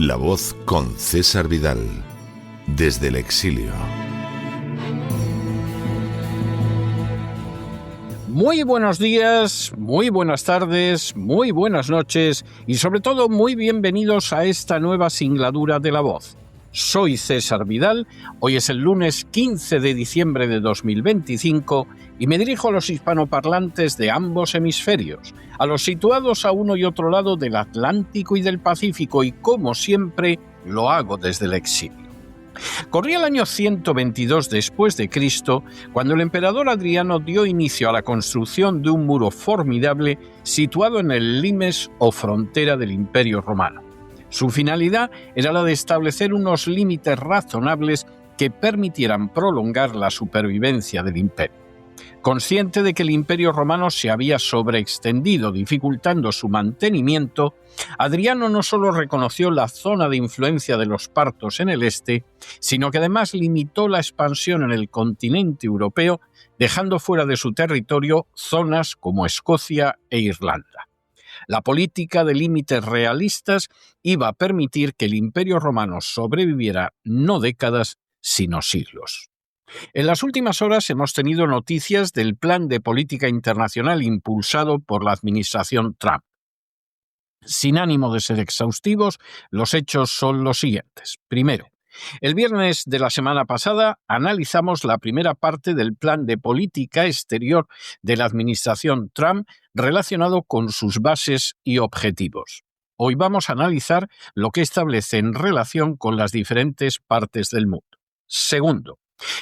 La Voz con César Vidal, desde el exilio. Muy buenos días, muy buenas tardes, muy buenas noches y sobre todo muy bienvenidos a esta nueva singladura de La Voz. Soy César Vidal, hoy es el lunes 15 de diciembre de 2025 y me dirijo a los hispanoparlantes de ambos hemisferios, a los situados a uno y otro lado del Atlántico y del Pacífico y como siempre lo hago desde el exilio. Corría el año 122 después de Cristo, cuando el emperador Adriano dio inicio a la construcción de un muro formidable situado en el limes o frontera del Imperio Romano. Su finalidad era la de establecer unos límites razonables que permitieran prolongar la supervivencia del imperio. Consciente de que el Imperio Romano se había sobreextendido, dificultando su mantenimiento, Adriano no solo reconoció la zona de influencia de los partos en el este, sino que además limitó la expansión en el continente europeo, dejando fuera de su territorio zonas como Escocia e Irlanda. La política de límites realistas iba a permitir que el Imperio Romano sobreviviera no décadas, sino siglos. En las últimas horas hemos tenido noticias del plan de política internacional impulsado por la administración Trump. Sin ánimo de ser exhaustivos, los hechos son los siguientes. Primero, el viernes de la semana pasada analizamos la primera parte del plan de política exterior de la administración Trump relacionado con sus bases y objetivos. Hoy vamos a analizar lo que establece en relación con las diferentes partes del mundo. Segundo,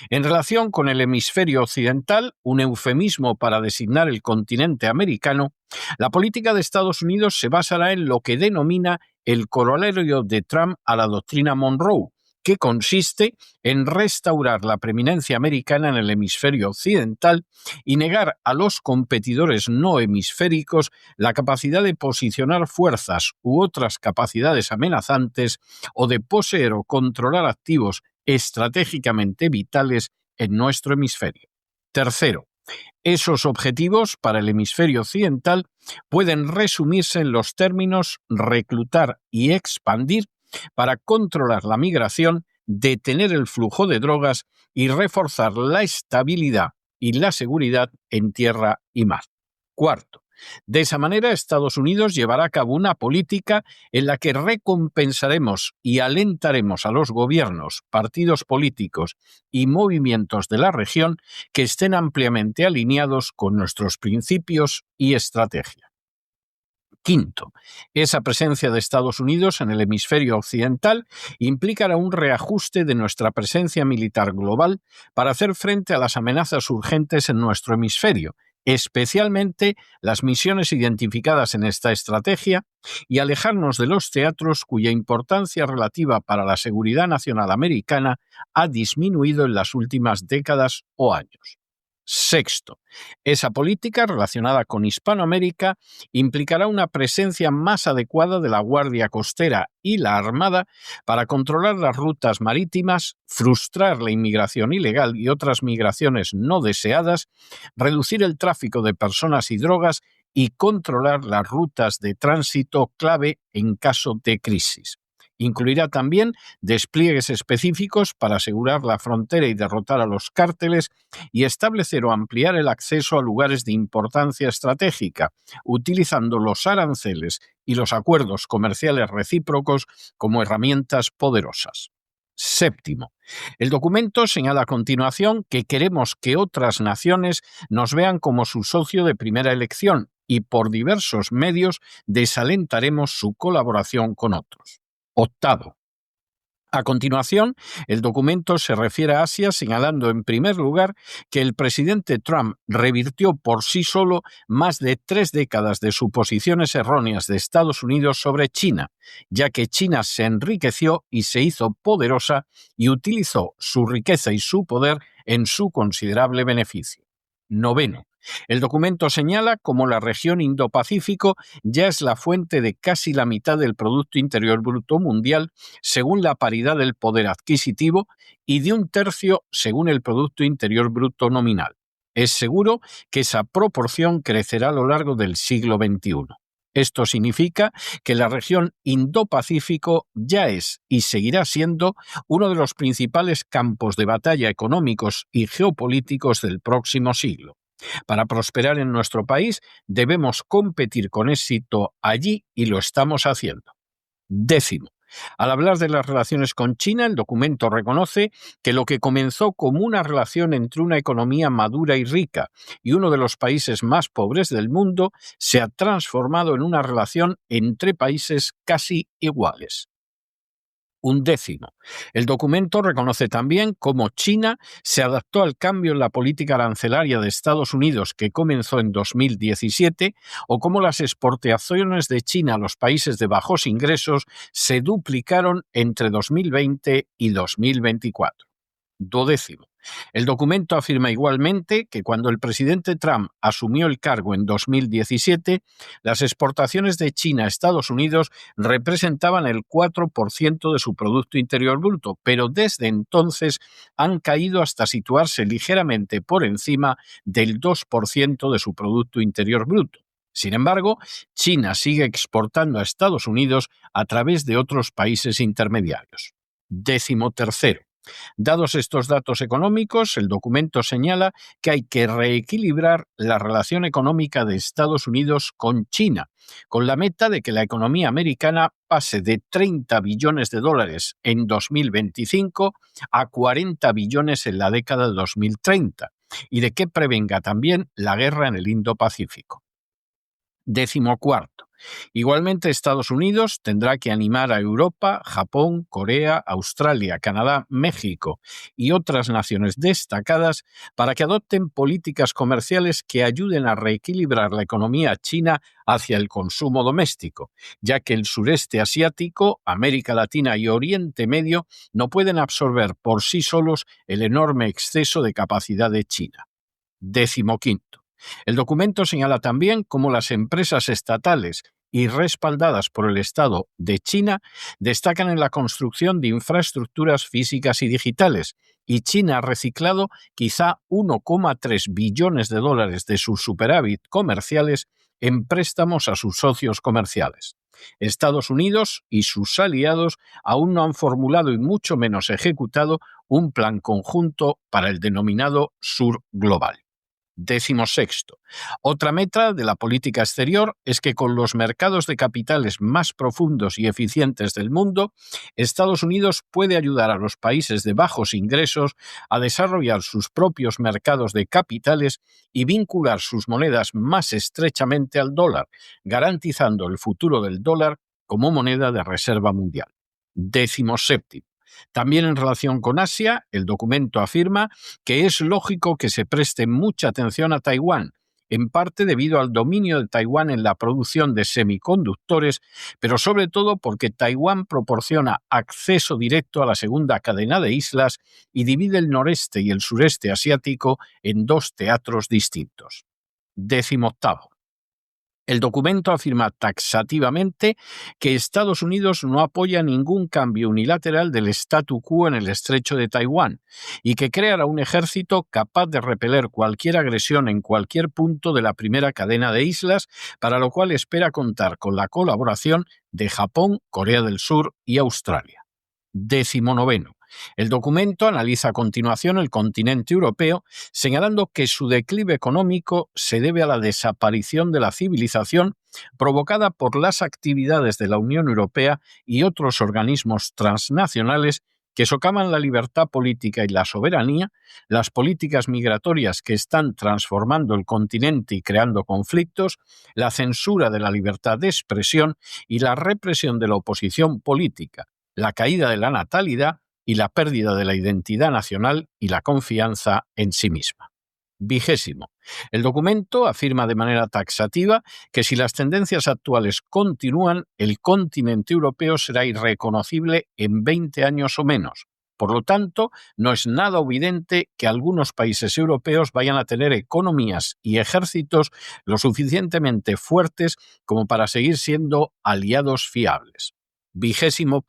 en relación con el hemisferio occidental, un eufemismo para designar el continente americano, la política de Estados Unidos se basará en lo que denomina el corolario de Trump a la doctrina Monroe, que consiste en restaurar la preeminencia americana en el hemisferio occidental y negar a los competidores no hemisféricos la capacidad de posicionar fuerzas u otras capacidades amenazantes o de poseer o controlar activos estratégicamente vitales en nuestro hemisferio. Tercero, esos objetivos para el hemisferio occidental pueden resumirse en los términos reclutar y expandir para controlar la migración, detener el flujo de drogas y reforzar la estabilidad y la seguridad en tierra y mar. Cuarto, de esa manera Estados Unidos llevará a cabo una política en la que recompensaremos y alentaremos a los gobiernos, partidos políticos y movimientos de la región que estén ampliamente alineados con nuestros principios y estrategia. Quinto, esa presencia de Estados Unidos en el hemisferio occidental implicará un reajuste de nuestra presencia militar global para hacer frente a las amenazas urgentes en nuestro hemisferio, especialmente las misiones identificadas en esta estrategia, y alejarnos de los teatros cuya importancia relativa para la seguridad nacional americana ha disminuido en las últimas décadas o años. Sexto, esa política relacionada con Hispanoamérica implicará una presencia más adecuada de la Guardia Costera y la Armada para controlar las rutas marítimas, frustrar la inmigración ilegal y otras migraciones no deseadas, reducir el tráfico de personas y drogas y controlar las rutas de tránsito clave en caso de crisis. Incluirá también despliegues específicos para asegurar la frontera y derrotar a los cárteles y establecer o ampliar el acceso a lugares de importancia estratégica, utilizando los aranceles y los acuerdos comerciales recíprocos como herramientas poderosas. Séptimo, el documento señala a continuación que queremos que otras naciones nos vean como su socio de primera elección y por diversos medios desalentaremos su colaboración con otros. Octavo, A continuación, el documento se refiere a Asia señalando en primer lugar que el presidente Trump revirtió por sí solo más de 3 décadas de suposiciones erróneas de Estados Unidos sobre China, ya que China se enriqueció y se hizo poderosa y utilizó su riqueza y su poder en su considerable beneficio. Noveno. El documento señala cómo la región Indo-Pacífico ya es la fuente de casi la mitad del Producto Interior Bruto mundial según la paridad del poder adquisitivo y de 1/3 según el Producto Interior Bruto nominal. Es seguro que esa proporción crecerá a lo largo del siglo XXI. Esto significa que la región Indo-Pacífico ya es y seguirá siendo uno de los principales campos de batalla económicos y geopolíticos del próximo siglo. Para prosperar en nuestro país debemos competir con éxito allí y lo estamos haciendo. Décimo. Al hablar de las relaciones con China, el documento reconoce que lo que comenzó como una relación entre una economía madura y rica y uno de los países más pobres del mundo se ha transformado en una relación entre países casi iguales. 11. El documento reconoce también cómo China se adaptó al cambio en la política arancelaria de Estados Unidos que comenzó en 2017 o cómo las exportaciones de China a los países de bajos ingresos se duplicaron entre 2020 y 2024. 12. El documento afirma igualmente que cuando el presidente Trump asumió el cargo en 2017, las exportaciones de China a Estados Unidos representaban el 4% de su Producto Interior Bruto, pero desde entonces han caído hasta situarse ligeramente por encima del 2% de su Producto Interior Bruto. Sin embargo, China sigue exportando a Estados Unidos a través de otros países intermediarios. 13. Dados estos datos económicos, el documento señala que hay que reequilibrar la relación económica de Estados Unidos con China, con la meta de que la economía americana pase de 30 billones de dólares en 2025 a 40 billones en la década de 2030 y de que prevenga también la guerra en el Indo-Pacífico. 14. Igualmente, Estados Unidos tendrá que animar a Europa, Japón, Corea, Australia, Canadá, México y otras naciones destacadas para que adopten políticas comerciales que ayuden a reequilibrar la economía china hacia el consumo doméstico, ya que el sureste asiático, América Latina y Oriente Medio no pueden absorber por sí solos el enorme exceso de capacidad de China. 15. El documento señala también cómo las empresas estatales y respaldadas por el Estado de China destacan en la construcción de infraestructuras físicas y digitales, y China ha reciclado quizá 1,3 billones de dólares de sus superávit comerciales en préstamos a sus socios comerciales. Estados Unidos y sus aliados aún no han formulado y mucho menos ejecutado un plan conjunto para el denominado Sur Global. 16. Otra meta de la política exterior es que con los mercados de capitales más profundos y eficientes del mundo, Estados Unidos puede ayudar a los países de bajos ingresos a desarrollar sus propios mercados de capitales y vincular sus monedas más estrechamente al dólar, garantizando el futuro del dólar como moneda de reserva mundial. 17. También en relación con Asia, el documento afirma que es lógico que se preste mucha atención a Taiwán, en parte debido al dominio de Taiwán en la producción de semiconductores, pero sobre todo porque Taiwán proporciona acceso directo a la segunda cadena de islas y divide el noreste y el sureste asiático en 2 teatros distintos. 18. El documento afirma taxativamente que Estados Unidos no apoya ningún cambio unilateral del statu quo en el estrecho de Taiwán y que creará un ejército capaz de repeler cualquier agresión en cualquier punto de la primera cadena de islas, para lo cual espera contar con la colaboración de Japón, Corea del Sur y Australia. 19. El documento analiza a continuación el continente europeo, señalando que su declive económico se debe a la desaparición de la civilización provocada por las actividades de la Unión Europea y otros organismos transnacionales que socavan la libertad política y la soberanía, las políticas migratorias que están transformando el continente y creando conflictos, la censura de la libertad de expresión y la represión de la oposición política, la caída de la natalidad y la pérdida de la identidad nacional y la confianza en sí misma. 20. El documento afirma de manera taxativa que si las tendencias actuales continúan, el continente europeo será irreconocible en 20 años o menos. Por lo tanto, no es nada evidente que algunos países europeos vayan a tener economías y ejércitos lo suficientemente fuertes como para seguir siendo aliados fiables. 21.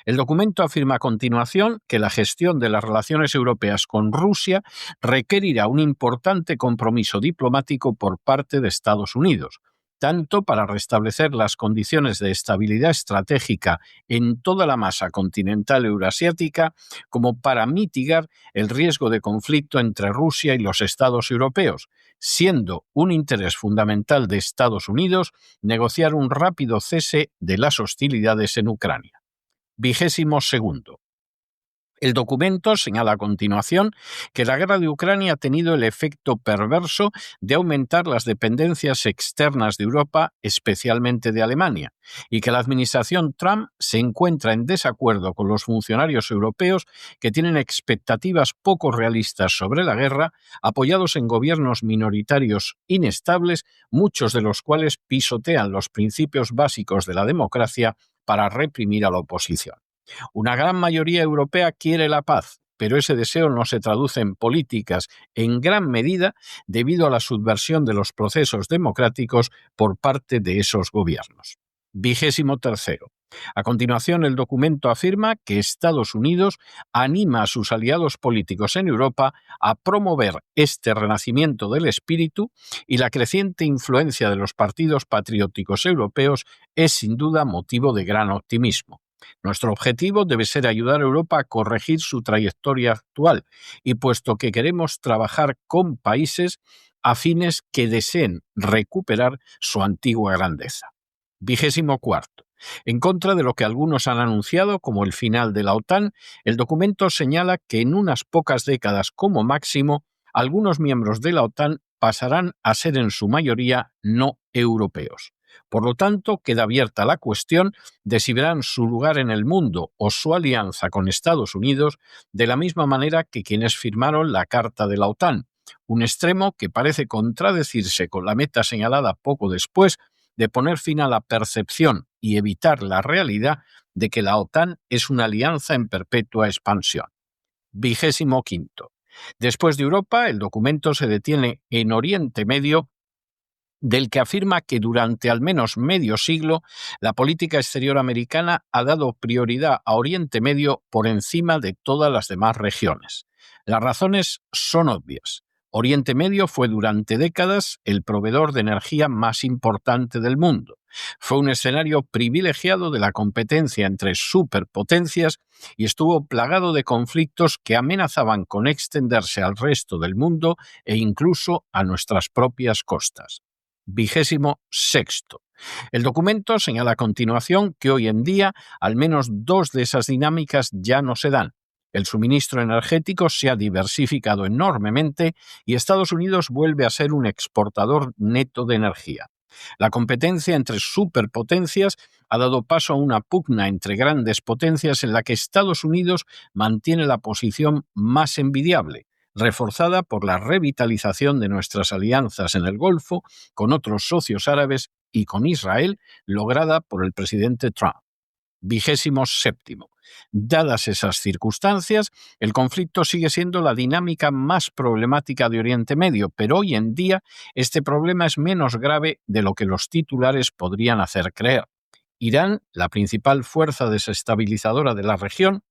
El documento afirma a continuación que la gestión de las relaciones europeas con Rusia requerirá un importante compromiso diplomático por parte de Estados Unidos, tanto para restablecer las condiciones de estabilidad estratégica en toda la masa continental eurasiática, como para mitigar el riesgo de conflicto entre Rusia y los Estados europeos, siendo un interés fundamental de Estados Unidos negociar un rápido cese de las hostilidades en Ucrania. 22. El documento señala a continuación que la guerra de Ucrania ha tenido el efecto perverso de aumentar las dependencias externas de Europa, especialmente de Alemania, y que la administración Trump se encuentra en desacuerdo con los funcionarios europeos que tienen expectativas poco realistas sobre la guerra, apoyados en gobiernos minoritarios inestables, muchos de los cuales pisotean los principios básicos de la democracia para reprimir a la oposición. Una gran mayoría europea quiere la paz, pero ese deseo no se traduce en políticas en gran medida debido a la subversión de los procesos democráticos por parte de esos gobiernos. 23. A continuación, el documento afirma que Estados Unidos anima a sus aliados políticos en Europa a promover este renacimiento del espíritu y la creciente influencia de los partidos patrióticos europeos es sin duda motivo de gran optimismo. Nuestro objetivo debe ser ayudar a Europa a corregir su trayectoria actual y puesto que queremos trabajar con países afines que deseen recuperar su antigua grandeza. 24. En contra de lo que algunos han anunciado como el final de la OTAN, el documento señala que en unas pocas décadas como máximo, algunos miembros de la OTAN pasarán a ser en su mayoría no europeos. Por lo tanto, queda abierta la cuestión de si verán su lugar en el mundo o su alianza con Estados Unidos de la misma manera que quienes firmaron la Carta de la OTAN, un extremo que parece contradecirse con la meta señalada poco después de poner fin a la percepción y evitar la realidad de que la OTAN es una alianza en perpetua expansión. 25. Después de Europa, el documento se detiene en Oriente Medio, del que afirma que durante al menos medio siglo la política exterior americana ha dado prioridad a Oriente Medio por encima de todas las demás regiones. Las razones son obvias. Oriente Medio fue durante décadas el proveedor de energía más importante del mundo. Fue un escenario privilegiado de la competencia entre superpotencias y estuvo plagado de conflictos que amenazaban con extenderse al resto del mundo e incluso a nuestras propias costas. 26. El documento señala a continuación que hoy en día al menos dos de esas dinámicas ya no se dan. El suministro energético se ha diversificado enormemente y Estados Unidos vuelve a ser un exportador neto de energía. La competencia entre superpotencias ha dado paso a una pugna entre grandes potencias en la que Estados Unidos mantiene la posición más envidiable, reforzada por la revitalización de nuestras alianzas en el Golfo con otros socios árabes y con Israel, lograda por el presidente Trump. 27. Dadas esas circunstancias, el conflicto sigue siendo la dinámica más problemática de Oriente Medio, pero hoy en día este problema es menos grave de lo que los titulares podrían hacer creer. Irán, la principal fuerza desestabilizadora de la región,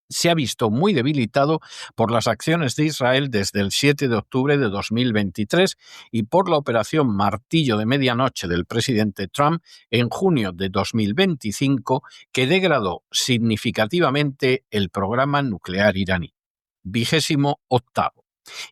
se ha visto muy debilitado por las acciones de Israel desde el 7 de octubre de 2023 y por la operación Martillo de Medianoche del presidente Trump en junio de 2025, que degradó significativamente el programa nuclear iraní. 28.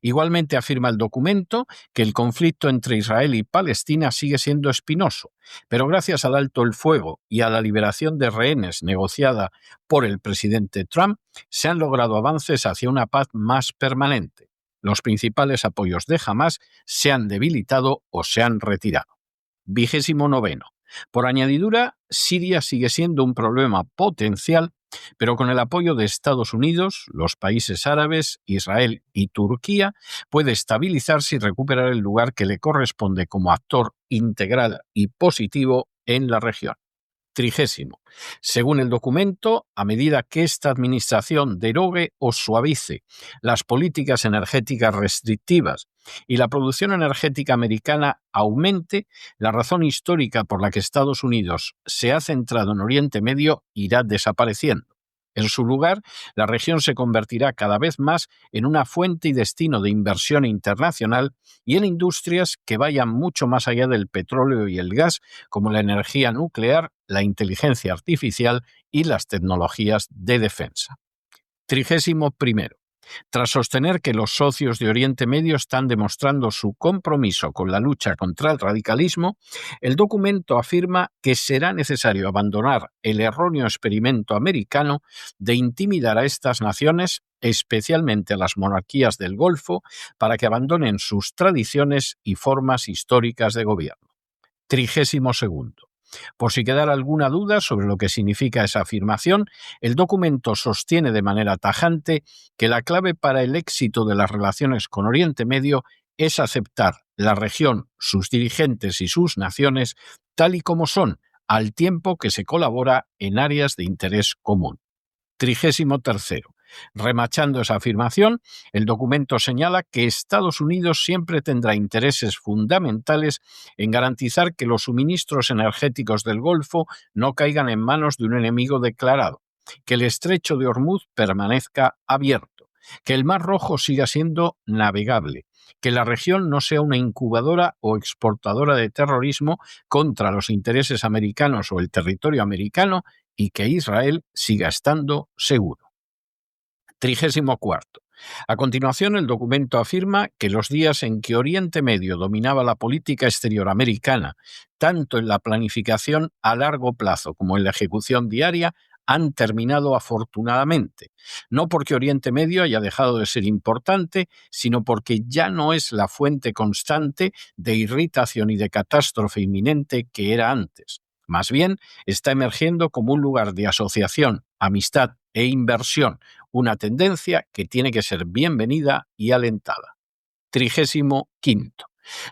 Igualmente afirma el documento que el conflicto entre Israel y Palestina sigue siendo espinoso, pero gracias al alto el fuego y a la liberación de rehenes negociada por el presidente Trump, se han logrado avances hacia una paz más permanente. Los principales apoyos de Hamás se han debilitado o se han retirado. 29. Por añadidura, Siria sigue siendo un problema potencial, pero con el apoyo de Estados Unidos, los países árabes, Israel y Turquía, puede estabilizarse y recuperar el lugar que le corresponde como actor integral y positivo en la región. 30. Según el documento, a medida que esta administración derogue o suavice las políticas energéticas restrictivas y la producción energética americana aumente, la razón histórica por la que Estados Unidos se ha centrado en Oriente Medio irá desapareciendo. En su lugar, la región se convertirá cada vez más en una fuente y destino de inversión internacional y en industrias que vayan mucho más allá del petróleo y el gas, como la energía nuclear, la inteligencia artificial y las tecnologías de defensa. 31. Tras sostener que los socios de Oriente Medio están demostrando su compromiso con la lucha contra el radicalismo, el documento afirma que será necesario abandonar el erróneo experimento americano de intimidar a estas naciones, especialmente a las monarquías del Golfo, para que abandonen sus tradiciones y formas históricas de gobierno. 32. Por si quedara alguna duda sobre lo que significa esa afirmación, el documento sostiene de manera tajante que la clave para el éxito de las relaciones con Oriente Medio es aceptar la región, sus dirigentes y sus naciones tal y como son, al tiempo que se colabora en áreas de interés común. 33. Remachando esa afirmación, el documento señala que Estados Unidos siempre tendrá intereses fundamentales en garantizar que los suministros energéticos del Golfo no caigan en manos de un enemigo declarado, que el estrecho de Hormuz permanezca abierto, que el Mar Rojo siga siendo navegable, que la región no sea una incubadora o exportadora de terrorismo contra los intereses americanos o el territorio americano y que Israel siga estando seguro. 34. A continuación, el documento afirma que los días en que Oriente Medio dominaba la política exterior americana, tanto en la planificación a largo plazo como en la ejecución diaria, han terminado afortunadamente, no porque Oriente Medio haya dejado de ser importante, sino porque ya no es la fuente constante de irritación y de catástrofe inminente que era antes. Más bien, está emergiendo como un lugar de asociación, amistad e inversión, una tendencia que tiene que ser bienvenida y alentada. 35.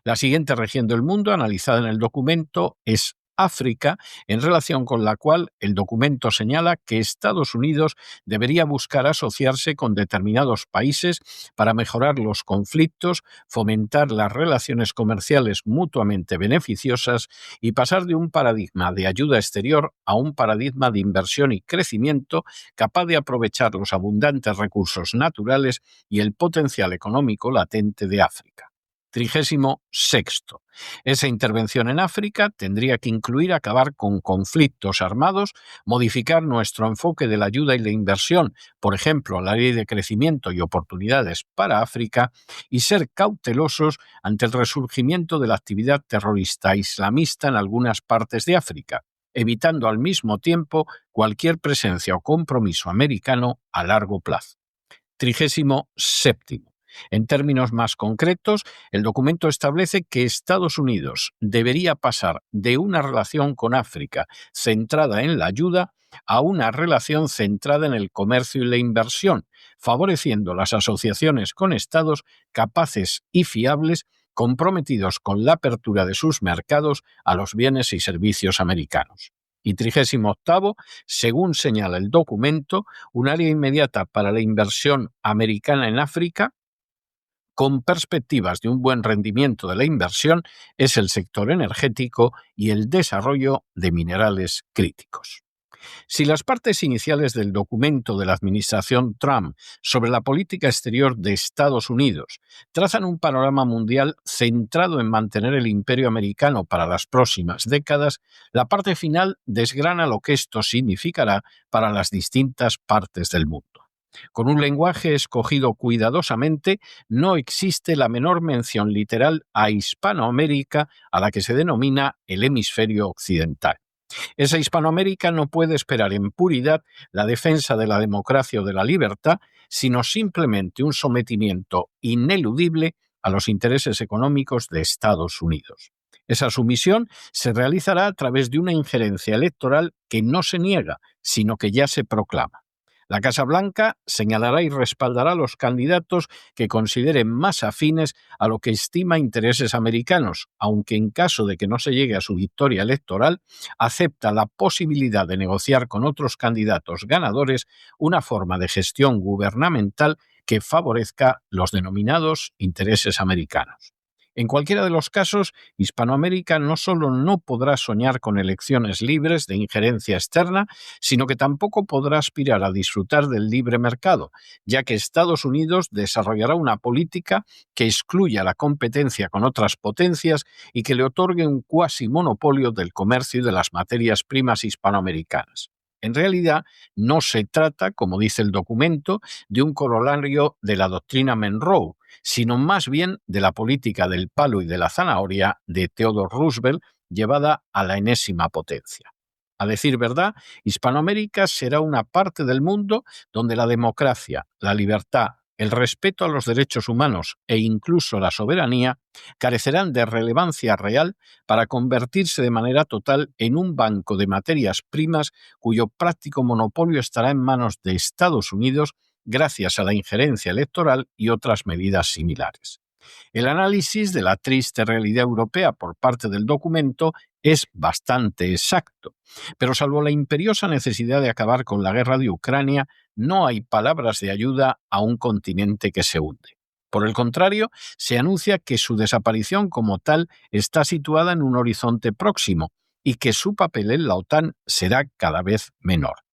La siguiente región del mundo analizada en el documento es África, en relación con la cual el documento señala que Estados Unidos debería buscar asociarse con determinados países para mejorar los conflictos, fomentar las relaciones comerciales mutuamente beneficiosas y pasar de un paradigma de ayuda exterior a un paradigma de inversión y crecimiento capaz de aprovechar los abundantes recursos naturales y el potencial económico latente de África. 36. Esa intervención en África tendría que incluir acabar con conflictos armados, modificar nuestro enfoque de la ayuda y la inversión, por ejemplo, la ley de crecimiento y oportunidades para África, y ser cautelosos ante el resurgimiento de la actividad terrorista islamista en algunas partes de África, evitando al mismo tiempo cualquier presencia o compromiso americano a largo plazo. 37. En términos más concretos, el documento establece que Estados Unidos debería pasar de una relación con África centrada en la ayuda a una relación centrada en el comercio y la inversión, favoreciendo las asociaciones con estados capaces y fiables comprometidos con la apertura de sus mercados a los bienes y servicios americanos. Y 38, según señala el documento, un área inmediata para la inversión americana en África, con perspectivas de un buen rendimiento de la inversión, es el sector energético y el desarrollo de minerales críticos. Si las partes iniciales del documento de la administración Trump sobre la política exterior de Estados Unidos trazan un panorama mundial centrado en mantener el imperio americano para las próximas décadas, la parte final desgrana lo que esto significará para las distintas partes del mundo. Con un lenguaje escogido cuidadosamente, no existe la menor mención literal a Hispanoamérica, a la que se denomina el hemisferio occidental. Esa Hispanoamérica no puede esperar en puridad la defensa de la democracia o de la libertad, sino simplemente un sometimiento ineludible a los intereses económicos de Estados Unidos. Esa sumisión se realizará a través de una injerencia electoral que no se niega, sino que ya se proclama. La Casa Blanca señalará y respaldará a los candidatos que consideren más afines a lo que estima intereses americanos, aunque en caso de que no se llegue a su victoria electoral, acepta la posibilidad de negociar con otros candidatos ganadores una forma de gestión gubernamental que favorezca los denominados intereses americanos. En cualquiera de los casos, Hispanoamérica no solo no podrá soñar con elecciones libres de injerencia externa, sino que tampoco podrá aspirar a disfrutar del libre mercado, ya que Estados Unidos desarrollará una política que excluya la competencia con otras potencias y que le otorgue un cuasi monopolio del comercio y de las materias primas hispanoamericanas. En realidad, no se trata, como dice el documento, de un corolario de la doctrina Monroe, sino más bien de la política del palo y de la zanahoria de Theodore Roosevelt llevada a la enésima potencia. A decir verdad, Hispanoamérica será una parte del mundo donde la democracia, la libertad, el respeto a los derechos humanos e incluso la soberanía carecerán de relevancia real para convertirse de manera total en un banco de materias primas cuyo práctico monopolio estará en manos de Estados Unidos gracias a la injerencia electoral y otras medidas similares. El análisis de la triste realidad europea por parte del documento es bastante exacto, pero salvo la imperiosa necesidad de acabar con la guerra de Ucrania, no hay palabras de ayuda a un continente que se hunde. Por el contrario, se anuncia que su desaparición como tal está situada en un horizonte próximo y que su papel en la OTAN será cada vez menor.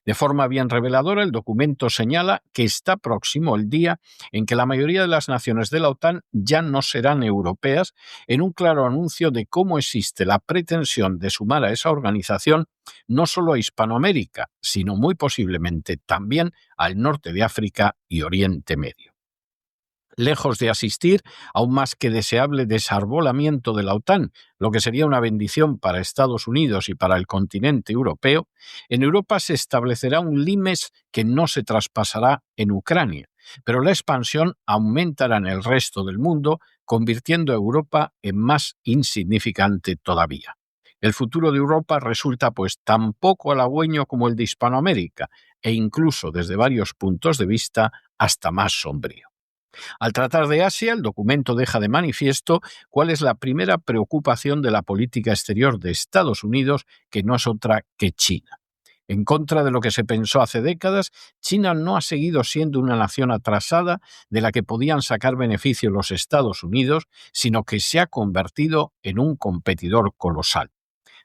De forma bien reveladora, el documento señala que está próximo el día en que la mayoría de las naciones de la OTAN ya no serán europeas, en un claro anuncio de cómo existe la pretensión de sumar a esa organización no solo a Hispanoamérica, sino muy posiblemente también al norte de África y Oriente Medio. Lejos de asistir a un más que deseable desarbolamiento de la OTAN, lo que sería una bendición para Estados Unidos y para el continente europeo, en Europa se establecerá un limes que no se traspasará en Ucrania, pero la expansión aumentará en el resto del mundo, convirtiendo a Europa en más insignificante todavía. El futuro de Europa resulta pues tan poco halagüeño como el de Hispanoamérica, e incluso desde varios puntos de vista hasta más sombrío. Al tratar de Asia, el documento deja de manifiesto cuál es la primera preocupación de la política exterior de Estados Unidos, que no es otra que China. En contra de lo que se pensó hace décadas, China no ha seguido siendo una nación atrasada de la que podían sacar beneficio los Estados Unidos, sino que se ha convertido en un competidor colosal.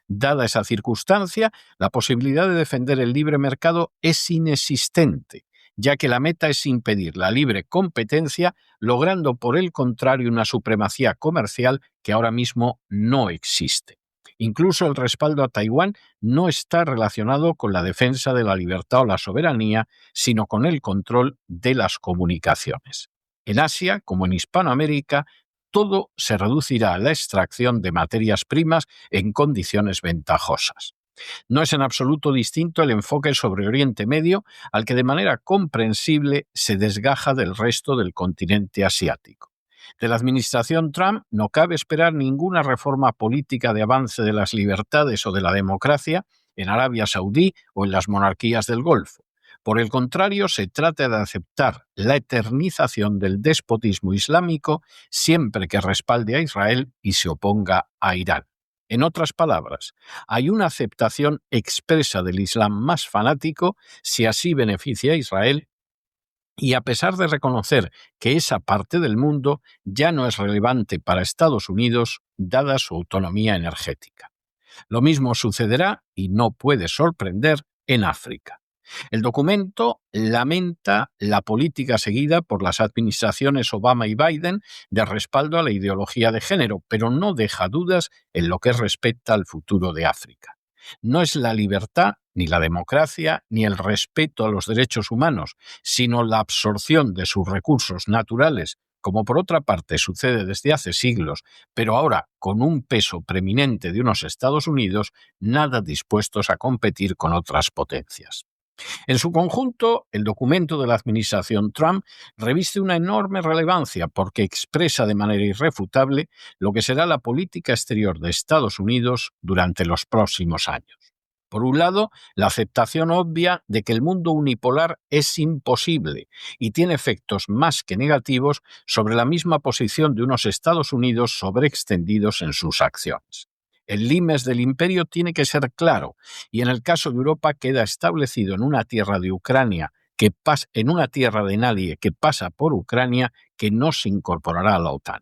Dada esa circunstancia, la posibilidad de defender el libre mercado es inexistente, ya que la meta es impedir la libre competencia, logrando por el contrario una supremacía comercial que ahora mismo no existe. Incluso el respaldo a Taiwán no está relacionado con la defensa de la libertad o la soberanía, sino con el control de las comunicaciones. En Asia, como en Hispanoamérica, todo se reducirá a la extracción de materias primas en condiciones ventajosas. No es en absoluto distinto el enfoque sobre Oriente Medio, al que de manera comprensible se desgaja del resto del continente asiático. De la administración Trump no cabe esperar ninguna reforma política de avance de las libertades o de la democracia en Arabia Saudí o en las monarquías del Golfo. Por el contrario, se trata de aceptar la eternización del despotismo islámico siempre que respalde a Israel y se oponga a Irán. En otras palabras, hay una aceptación expresa del Islam más fanático si así beneficia a Israel, y a pesar de reconocer que esa parte del mundo ya no es relevante para Estados Unidos dada su autonomía energética. Lo mismo sucederá, y no puede sorprender, en África. El documento lamenta la política seguida por las administraciones Obama y Biden de respaldo a la ideología de género, pero no deja dudas en lo que respecta al futuro de África. No es la libertad, ni la democracia, ni el respeto a los derechos humanos, sino la absorción de sus recursos naturales, como por otra parte sucede desde hace siglos, pero ahora con un peso preeminente de unos Estados Unidos, nada dispuestos a competir con otras potencias. En su conjunto, el documento de la administración Trump reviste una enorme relevancia porque expresa de manera irrefutable lo que será la política exterior de Estados Unidos durante los próximos años. Por un lado, la aceptación obvia de que el mundo unipolar es imposible y tiene efectos más que negativos sobre la misma posición de unos Estados Unidos sobreextendidos en sus acciones. El limes del imperio tiene que ser claro y en el caso de Europa queda establecido en una tierra de Ucrania en una tierra de nadie que pasa por Ucrania que no se incorporará a la OTAN.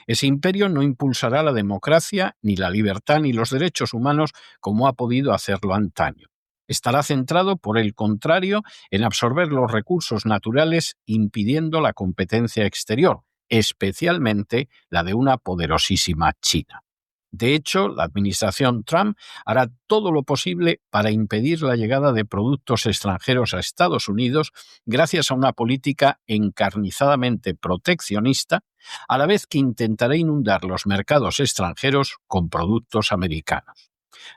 Ese imperio no impulsará la democracia, ni la libertad, ni los derechos humanos como ha podido hacerlo antaño. Estará centrado, por el contrario, en absorber los recursos naturales, impidiendo la competencia exterior, especialmente la de una poderosísima China. De hecho, la administración Trump hará todo lo posible para impedir la llegada de productos extranjeros a Estados Unidos gracias a una política encarnizadamente proteccionista, a la vez que intentará inundar los mercados extranjeros con productos americanos.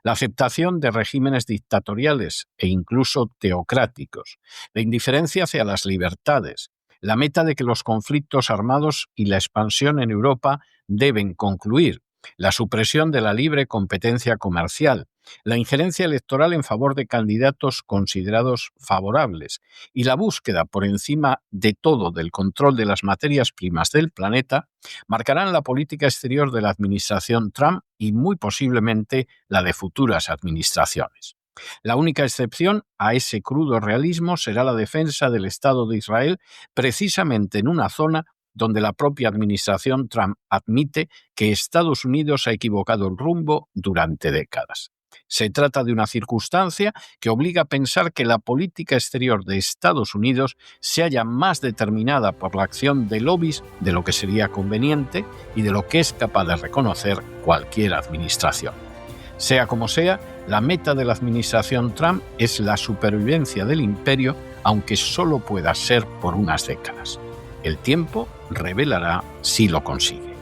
La aceptación de regímenes dictatoriales e incluso teocráticos, la indiferencia hacia las libertades, la meta de que los conflictos armados y la expansión en Europa deben concluir, la supresión de la libre competencia comercial, la injerencia electoral en favor de candidatos considerados favorables y la búsqueda por encima de todo del control de las materias primas del planeta marcarán la política exterior de la administración Trump y muy posiblemente la de futuras administraciones. La única excepción a ese crudo realismo será la defensa del Estado de Israel precisamente en una zona donde la propia administración Trump admite que Estados Unidos ha equivocado el rumbo durante décadas. Se trata de una circunstancia que obliga a pensar que la política exterior de Estados Unidos se halla más determinada por la acción de lobbies de lo que sería conveniente y de lo que es capaz de reconocer cualquier administración. Sea como sea, la meta de la administración Trump es la supervivencia del imperio, aunque solo pueda ser por unas décadas. El tiempo revelará si lo consigue.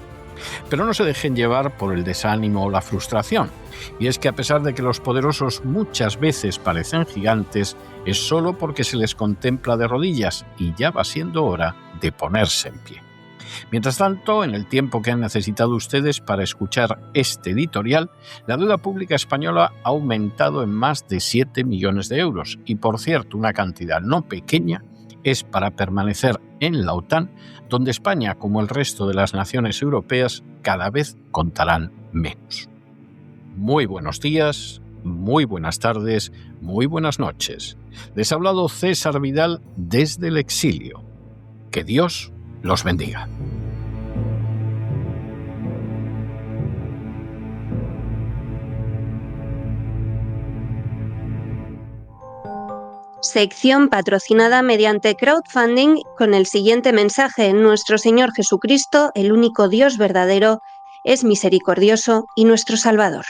Pero no se dejen llevar por el desánimo o la frustración. Y es que a pesar de que los poderosos muchas veces parecen gigantes, es solo porque se les contempla de rodillas y ya va siendo hora de ponerse en pie. Mientras tanto, en el tiempo que han necesitado ustedes para escuchar este editorial, la deuda pública española ha aumentado en más de 7 millones de euros y, por cierto, una cantidad no pequeña es para permanecer en la OTAN, donde España, como el resto de las naciones europeas, cada vez contarán menos. Muy buenos días, muy buenas tardes, muy buenas noches. Les ha hablado César Vidal desde el exilio. Que Dios los bendiga. Sección patrocinada mediante crowdfunding con el siguiente mensaje: Nuestro Señor Jesucristo, el único Dios verdadero, es misericordioso y nuestro Salvador.